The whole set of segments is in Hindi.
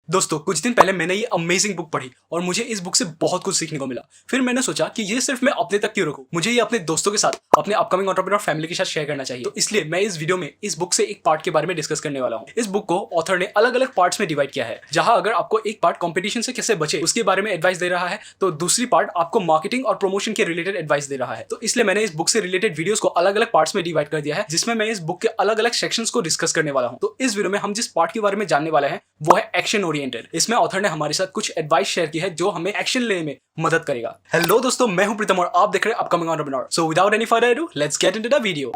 दोस्तों कुछ दिन पहले मैंने ये अमेजिंग बुक पढ़ी और मुझे इस बुक से बहुत कुछ सीखने को मिला। फिर मैंने सोचा कि ये सिर्फ मैं अपने तक क्यों रखूं, मुझे ये अपने दोस्तों के साथ, अपने अपकमिंग एंटरप्रेन्योर फैमिली के साथ शेयर करना चाहिए। तो इसलिए मैं इस वीडियो में इस बुक से एक पार्ट के बारे में डिस्कस करने वाला हूँ। इस बुक को ऑथर ने अलग अलग पार्ट्स में डिवाइड किया है, जहां अगर आपको एक पार्ट कॉम्पिटिशन से कैसे बचे उसके बारे में एडवाइस दे रहा है, तो दूसरी पार्ट आपको मार्केटिंग और प्रमोशन के रिलेटेड एडवाइस दे रहा है। तो इसलिए मैंने इस बुक से रिलेटेड वीडियोस को अलग अलग पार्ट्स में डिवाइड कर दिया है, जिसमें मैं इस बुक के अलग अलग सेक्शंस को डिस्कस करने वाला हूँ। तो इस वीडियो में हम जिस पार्ट के बारे में जानने वाले हैं वो है एक्शन ओरिएंटेड। इसमें ऑथर ने हमारे साथ कुछ एडवाइस शेयर की है जो हमें एक्शन लेने में मदद करेगा। हेलो दोस्तों, मैं हूं प्रीतम और आप देख रहे हैं upcoming entrepreneur. So without any further ado, let's get into the video.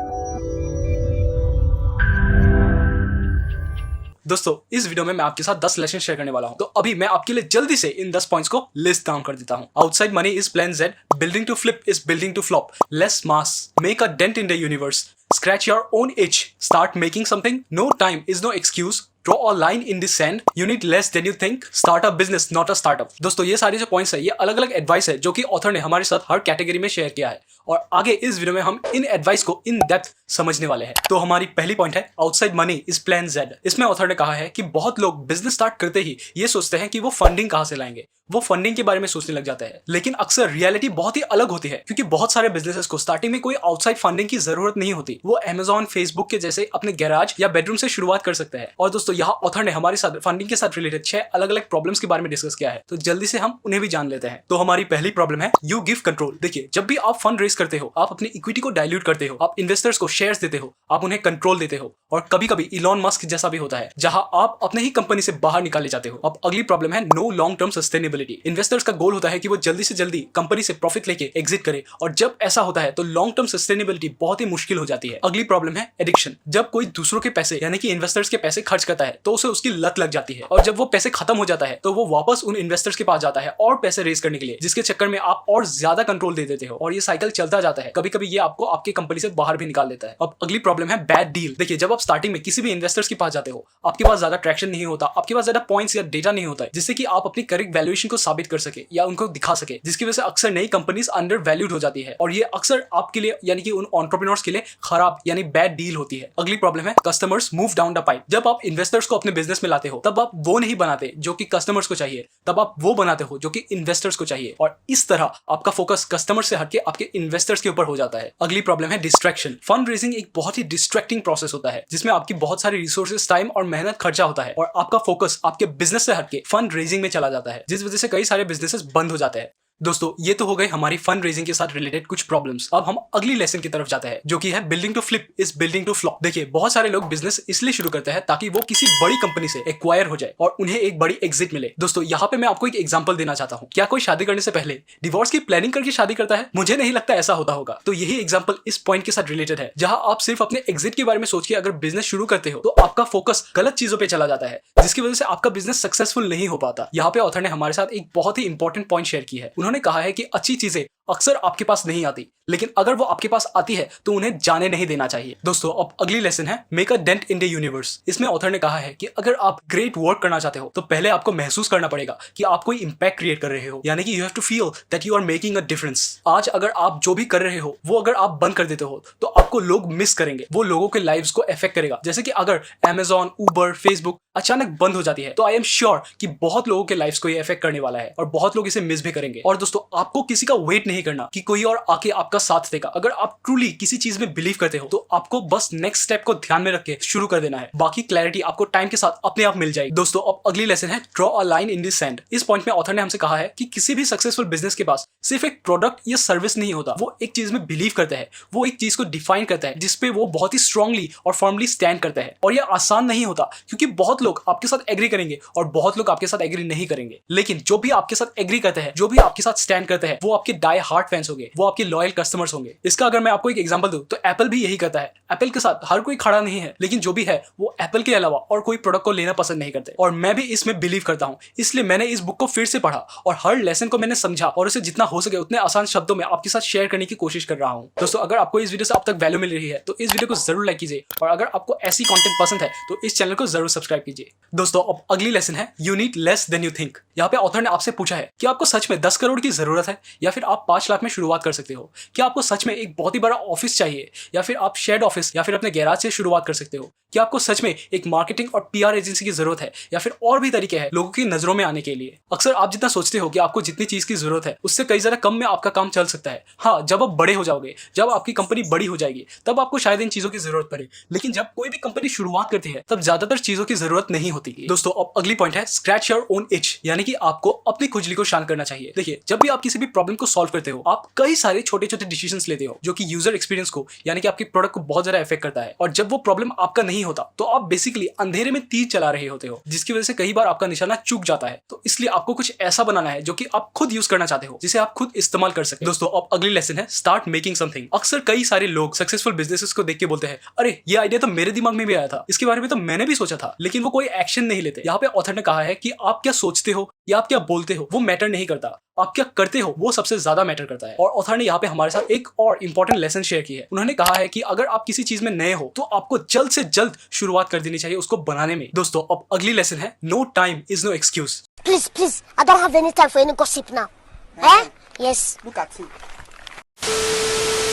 दोस्तों इस वीडियो में मैं आपके साथ 10 लेसन शेयर करने वाला हूं। तो अभी मैं आपके लिए जल्दी से इन 10 पॉइंट्स को लिस्ट डाउन कर देता हूं। Outside money is plan Z, building to flip is building to flop, less mass, make a dent in the universe, scratch your own itch, start making something, no time is no excuse, draw a line in the sand, you need less than you think, start a business not a startup। दोस्तों ये सारे जो पॉइंट्स है ये अलग अलग एडवाइस है जो कि ऑथर ने हमारे साथ हर कैटेगरी में शेयर किया है, और आगे इस वीडियो में हम इन एडवाइस को इन डेप्थ समझने वाले हैं। तो हमारी पहली पॉइंट है outside money is plan Z। इसमें ऑथर ने कहा है कि बहुत लोग बिजनेस स्टार्ट करते ही ये सोचते हैं कि वो फंडिंग कहां से लाएंगे, वो फंडिंग के बारे में सोचने लग जाता है। लेकिन अक्सर रियलिटी बहुत ही अलग होती है, क्योंकि बहुत सारे बिजनेसेस को स्टार्टिंग में कोई आउटसाइड फंडिंग की जरूरत नहीं होती। वो Amazon, फेसबुक के जैसे अपने गैराज या बेडरूम से शुरुआत कर सकते हैं। और दोस्तों यहाँ ऑथर ने हमारे साथ फंडिंग के साथ रिलेटेड 6 अलग अलग प्रॉब्लम्स के बारे में डिस्कस किया है, तो जल्दी से हम उन्हें भी जान लेते हैं। तो हमारी पहली प्रॉब्लम है यू गिव कंट्रोल। देखिए, जब भी आप फंड रेज करते हो, आप अपनी इक्विटी को डाइल्यूट करते हो, आप इन्वेस्टर्स को शेयर्स देते हो, आप उन्हें कंट्रोल देते हो, और कभी कभी इलॉन मस्क जैसा भी होता है जहां आप अपने ही कंपनी से बाहर निकाले जाते हो। अब अगली प्रॉब्लम है no long term sustainability. Investors का गोल होता है कि वो जल्दी से जल्दी कंपनी से प्रॉफिट लेके एग्जिट करे, और जब ऐसा होता है तो लॉन्ग टर्म सस्टेनेबिलिटी बहुत ही मुश्किल हो जाती है। अगली प्रॉब्लम है एडिक्शन। जब कोई दूसरों के पैसे यानी कि इन्वेस्टर्स के पैसे खर्च करता है तो उसे उसकी लत लग जाती है, और जब वो पैसे खत्म हो जाता है तो वो वापस उन इन्वेस्टर्स के पास जाता है और पैसे रेज करने के लिए, जिसके चक्कर में आप और ज्यादा कंट्रोल दे देते हो, और ये साइकिल चलता जाता है। कभी कभी ये आपको आपकी कंपनी से बाहर भी निकाल देता है। अब अगली प्रॉब्लम है बैड डील। देखिए, जब आप स्टार्टिंग में किसी भी इन्वेस्टर्स के पास जाते हो, आपके पास ज्यादा ट्रैक्शन नहीं होता, आपके पास ज्यादा पॉइंट्स या डेटा नहीं होता है जिससे कि आप अपनी करेक्ट वैल्यूएशन को साबित कर सके या उनको दिखा सके, जिसकी वजह से अक्सर नई कंपनीज अंडर वैल्यूड हो जाती है, और ये अक्सर आपके लिए यानी कि उन एंटरप्रेन्योर्स के लिए खराब यानी बैड डील होती है। अगली प्रॉब्लम है customers move down the pipe. जब आप इन्वेस्टर्स को अपने बिजनेस में लाते हो तब आप वो नहीं बनाते जो कि कस्टमर्स को चाहिए, तब आप वो बनाते हो जो कि इन्वेस्टर्स को चाहिए, और इस तरह आपका फोकस कस्टमर से हटके आपके इन्वेस्टर्स के ऊपर हो जाता है। अगली प्रॉब्लम है डिस्ट्रैक्शन। फंड रेजिंग एक बहुत ही डिस्ट्रैक्टिंग प्रोसेस होता है जिसमें आपकी बहुत सारी रिसोर्सेज, टाइम और मेहनत खर्चा होता है, और आपका फोकस आपके बिजनेस से हटके फंड रेजिंग में चला जाता है, जिस वजह से कई सारे बिजनेसेस बंद हो जाते हैं। दोस्तों ये तो हो गई हमारी फंड रेजिंग के साथ रिलेटेड कुछ प्रॉब्लम्स। अब हम अगली लेसन की तरफ जाते हैं जो कि है building to flip is building to flop. देखिए, बहुत सारे लोग बिजनेस इसलिए शुरू करते हैं ताकि वो किसी बड़ी कंपनी से एक्वायर हो जाए और उन्हें एक बड़ी एग्जिट मिले। दोस्तों यहाँ पे मैं आपको एक एग्जांपल देना चाहता हूँ। क्या कोई शादी करने से पहले डिवोर्स की प्लानिंग करके शादी करता है? मुझे नहीं लगता ऐसा होता होगा। तो यही एग्जाम्पल इस पॉइंट के साथ रिलेटेड है, जहां आप सिर्फ अपने एग्जिट के बारे में सोच के अगर बिजनेस शुरू करते हो तो आपका फोकस गलत चीजों पर चला जाता है, जिसकी वजह से आपका बिजनेस सक्सेसफुल नहीं हो पाता। यहाँ पे ऑथर ने हमारे साथ एक बहुत ही इंपॉर्टेंट पॉइंट शेयर की है। उन्होंने कहा है कि अच्छी चीजें अक्सर आपके पास नहीं आती, लेकिन अगर वो आपके पास आती है तो उन्हें जाने नहीं देना चाहिए। दोस्तों अब अगली लेसन है make a dent in the universe. इसमें ऑथर ने कहा है कि अगर आप ग्रेट वर्क करना चाहते हो तो पहले आपको महसूस करना पड़ेगा कि आप कोई इंपैक्ट क्रिएट कर रहे हो, यानी कि you have to feel that you are making a difference. आज अगर आप जो भी कर रहे हो वो अगर आप बंद कर देते हो तो आपको लोग मिस करेंगे, वो लोगों के लाइव्स को अफेक्ट करेगा। जैसे कि अगर Amazon, Uber, फेसबुक अचानक बंद हो जाती है तो आई एम श्योर कि बहुत लोगों के लाइफ्स को ये अफेक्ट करने वाला है, और बहुत लोग इसे मिस भी करेंगे। और दोस्तों आपको किसी का वेट नहीं करना कि कोई और आके आपका साथ देगा। अगर आप ट्रूली किसी चीज में बिलीव करते हो तो आपको बस नेक्स्ट स्टेप को ध्यान में रख के शुरू कर देना है, बाकी क्लैरिटी आपको टाइम के साथ अपने आप मिल जाएगी। दोस्तों अब अगली लेसन है draw a line in the sand. इस पॉइंट में ऑथर ने हमसे कहा है कि किसी भी सक्सेसफुल बिजनेस के पास सिर्फ एक प्रोडक्ट या सर्विस नहीं होता, वो एक चीज में बिलीव करता है, वो एक चीज को डिफाइन करता है जिसपे वो बहुत ही स्ट्रांगली और फर्मली स्टैंड करता है। और ये आसान नहीं होता, क्योंकि बहुत लोग आपके साथ एग्री करेंगे और बहुत लोग आपके साथ एग्री नहीं करेंगे, लेकिन जो भी आपके साथ एग्री करते हैं, जो भी आपके साथ स्टैंड करते हैं, वो आपके डाई हार्ट फैंस होंगे, वो आपके लॉयल कस्टमर्स होंगे। इसका अगर मैं आपको एक एग्जांपल दूं तो एप्पल भी यही करता है। एप्पल के साथ हर कोई खड़ा नहीं है, लेकिन जो भी है वो एप्पल के अलावा और कोई प्रोडक्ट को लेना पसंद नहीं करते, और मैं भी इसमें बिलीव करता हूं। इसलिए मैंने इस बुक को फिर से पढ़ा और हर लेसन को मैंने समझा और उसे जितना हो सके उतने आसान शब्दों में आपके साथ शेयर करने की कोशिश कर रहा हूं। दोस्तों अगर आपको इस वीडियो से अब तक वैल्यू मिल रही है तो इस वीडियो को जरूर लाइक कीजिए, और अगर आपको ऐसी कंटेंट पसंद है तो इस चैनल को जरूर सब्सक्राइब कीजिए। दोस्तों अब अगली लेसन है you need less than you think. यहाँ पे ऑथर ने आपसे पूछा है कि आपको सच में 10 करोड़ की जरूरत है या फिर आप 5 लाख में शुरुआत कर सकते हो। क्या आपको सच में एक बहुत ही बड़ा ऑफिस चाहिए या फिर आप शेड ऑफिस या फिर अपने गैराज से शुरुआत कर सकते हो। क्या आपको सच में एक मार्केटिंग और पीआर एजेंसी की जरूरत है या फिर और भी तरीके हैं लोगों की नजरों में आने के लिए। अक्सर आप जितना सोचते हो कि आपको जितनी चीज की जरूरत है उससे कई ज्यादा कम में आपका काम चल सकता है। हाँ, जब आप बड़े हो जाओगे, जब आपकी कंपनी बड़ी हो जाएगी, तब आपको शायद इन चीजों की जरूरत पड़े, लेकिन जब कोई भी कंपनी शुरुआत करती है तब ज्यादातर चीजों की जरूरत नहीं होती। दोस्तों, अब अगली पॉइंट है स्क्रैच योर ओन इच, यानी कि आपको अपनी खुजली को शांत करना चाहिए। देखिए, जब भी आप किसी भी प्रॉब्लम को सॉल्व करते हो, आप कई सारे छोटे छोटे डिसीजंस लेते हो जो कि यूजर एक्सपीरियंस को यानी कि आपके प्रोडक्ट को बहुत ज्यादा इफेक्ट करता है। और जब वो प्रॉब्लम आपका नहीं होता तो आप बेसिकली अंधेरे में तीर चला रहे होते हो, जिसकी वजह से कई बार आपका निशाना चूक जाता है। तो इसलिए आपको कुछ ऐसा बनाना है जो कि आप खुद यूज करना चाहते हो, जिसे आप खुद इस्तेमाल कर सके। दोस्तों, अब अगली लेसन है स्टार्ट मेकिंग समथिंग। अक्सर कई सारे लोग सक्सेसफुल बिजनेसेस को देख के बोलते हैं, अरे ये आइडिया तो मेरे दिमाग में भी आया था, इसके बारे में तो मैंने भी सोचा था, लेकिन वो कोई एक्शन नहीं लेते। यहाँ पे ऑथर ने कहा है कि आप क्या सोचते हो या आप क्या बोलते हो वो मैटर नहीं करता, आप क्या करते हो वो सबसे ज्यादा मैटर करता है। और ऑथर ने यहाँ पे हमारे साथ एक और इंपॉर्टेंट लेसन शेयर की है। उन्होंने कहा है कि अगर आप किसी चीज में नए हो तो आपको जल्द से जल्द शुरुआत कर देनी चाहिए उसको बनाने में। दोस्तों, अब अगली लेसन है no time is no excuse. Please, I don't have any time for any gossip now. Eh? Yes. Look at him.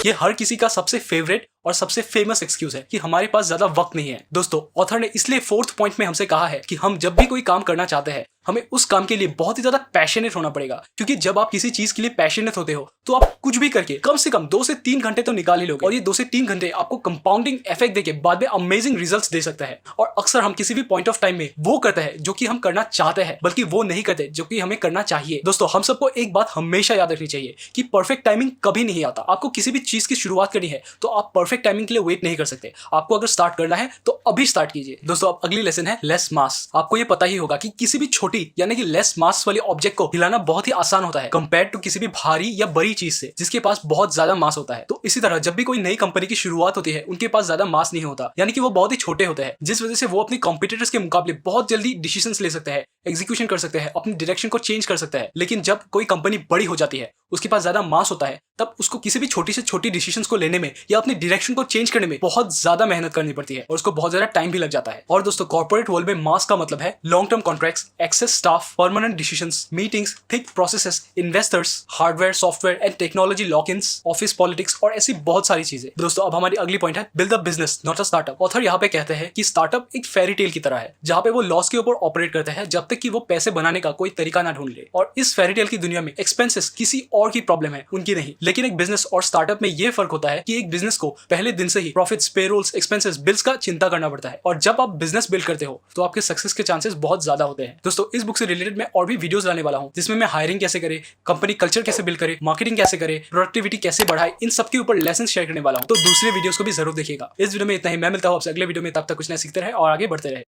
ये हर किसी का सबसे फेवरेट और सबसे फेमस एक्सक्यूज है कि हमारे पास ज्यादा वक्त नहीं है। दोस्तों, ऑथर ने इसलिए 4th पॉइंट में हमसे कहा है कि हम जब भी कोई काम करना चाहते हैं हमें उस काम के लिए बहुत ही ज्यादा पैशनेट होना पड़ेगा, क्योंकि जब आप किसी चीज के लिए पैशनेट होते हो तो आप कुछ भी करके कम से कम 2 से 3 घंटे तो निकाल ही लोगे, और ये 2 से 3 घंटे आपको कंपाउंडिंग इफेक्ट देके बाद में अमेजिंग रिजल्ट्स दे सकता है। और अक्सर हम किसी भी पॉइंट ऑफ टाइम में वो करते हैं जो कि हम करना चाहते हैं, बल्कि वो नहीं करते जो कि हमें करना चाहिए। दोस्तों, हम सबको एक बात हमेशा याद रखनी चाहिए कि परफेक्ट टाइमिंग कभी नहीं आता। आपको किसी भी चीज की शुरुआत करनी है तो आप परफेक्ट टाइमिंग के लिए वेट नहीं कर सकते। आपको अगर स्टार्ट करना है तो अभी स्टार्ट कीजिए। दोस्तों, अब अगली लेसन है लेस मास। आपको ये पता ही होगा कि किसी भी छोटी यानी कि लेस मास वाली ऑब्जेक्ट को हिलाना बहुत ही आसान होता है कंपेयर टू किसी भी भारी या बड़ी चीज से जिसके पास बहुत ज्यादा मास होता है। तो इसी तरह जब भी कोई नई कंपनी की शुरुआत होती है उनके पास ज्यादा मास नहीं होता, यानी कि वो बहुत ही छोटे होते हैं, जिस वजह से वो अपनी कॉम्पिटिटर्स के मुकाबले बहुत जल्दी डिसीजंस ले सकते हैं, एग्जीक्यूशन कर सकते हैं, अपनी डायरेक्शन को चेंज कर सकते हैं। लेकिन जब कोई कंपनी बड़ी हो जाती है, उसके पास ज्यादा मास होता है, तब उसको किसी भी छोटी से छोटी डिसीजंस को लेने में या अपनी डायरेक्शन को चेंज करने में बहुत ज्यादा मेहनत करनी पड़ती है और उसको बहुत ज्यादा टाइम भी लग जाता है। और दोस्तों, कॉर्पोरेट वर्ल्ड में मास का मतलब है long term contracts, excess staff, permanent decisions, meetings, thick processes, investors, hardware, software and technology lock ins, office politics और ऐसी बहुत सारी चीजें। दोस्तों, अब हमारी अगली पॉइंट है build a business not a startup. Author यहाँ पे कहते हैं कि स्टार्टअप एक फेरी टेल की तरह है जहाँ पे वो लॉस के ऊपर ऑपरेट करते हैं जब तक कि वो पैसे बनाने का कोई तरीका ना ढूंढ ले। और इस फेरी टेल की दुनिया में एक्सपेंसेस किसी और की प्रॉब्लम है, उनकी नहीं। लेकिन एक बिजनेस और स्टार्टअप में ये फर्क होता है कि एक बिजनेस को पहले दिन से ही प्रॉफिट्स, पेरोल्स, एक्सपेंसेस, बिल्स का चिंता करना पड़ता है, और जब आप बिजनेस बिल्ड करते हो तो आपके सक्सेस के चांसेस बहुत ज्यादा होते हैं। दोस्तों, इस बुक से रिलेटेड मैं और भी वीडियोस लाने वाला हूं जिसमें मैं हायरिंग कैसे करे, कंपनी कल्चर कैसे बिल्ड करे, मार्केटिंग कैसे करे, प्रोडक्टिविटी कैसे बढ़ाए, इन सब के ऊपर लेसन शेयर करने वाला हूं। तो दूसरे वीडियोस को भी जरूर देखिएगा। इस वीडियो में इतना ही। मैं मिलता हूं आपसे अगले वीडियो में, तब तक कुछ नया सीखते रहे और आगे बढ़ते रहे।